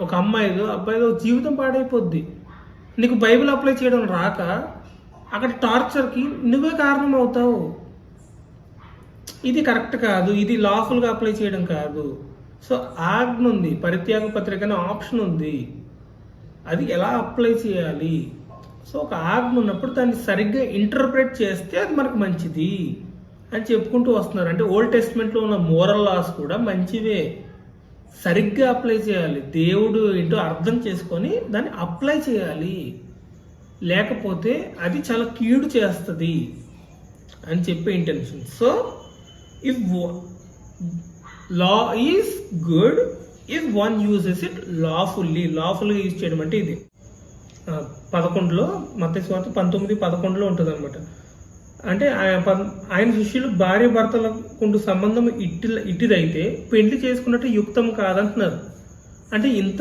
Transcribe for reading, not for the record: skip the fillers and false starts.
ఒక అమ్మాయిదో అబ్బాయిదో జీవితం పాడైపోద్ది. నీకు బైబిల్ అప్లై చేయడం రాక అక్కడ టార్చర్కి నువ్వే కారణం అవుతావు. ఇది కరెక్ట్ కాదు, ఇది లాఫుల్గా అప్లై చేయడం కాదు. సో ఆజ్ఞ ఉంది, పరిత్యాగ పత్రిక అనే ఆప్షన్ ఉంది, అది ఎలా అప్లై చేయాలి. సో ఒక ఆజ్ఞ ఉన్నప్పుడు దాన్ని సరిగ్గా ఇంటర్ప్రెట్ చేస్తే అది మనకు మంచిది అని చెప్పుకుంటూ వస్తున్నారు. అంటే ఓల్డ్ టెస్ట్మెంట్లో ఉన్న మోరల్ లాస్ కూడా మంచివే, సరిగ్గా అప్లై చేయాలి. దేవుడు ఏంటో అర్థం చేసుకొని దాన్ని అప్లై చేయాలి, లేకపోతే అది చాలా కీడు చేస్తుంది అని చెప్పే intention. So if law is good if one uses it లాఫుల్గా యూజ్ చేయడం అంటే ఇది 11లో మత్తయి సువార్త 19:11 ఉంటుంది అనమాట. అంటే ఆయన శిష్యులు భార్య భర్తలకు సంబంధం ఇట్టిదైతే పెళ్లి చేసుకున్నట్టు యుక్తం కాదంటున్నారు. అంటే ఇంత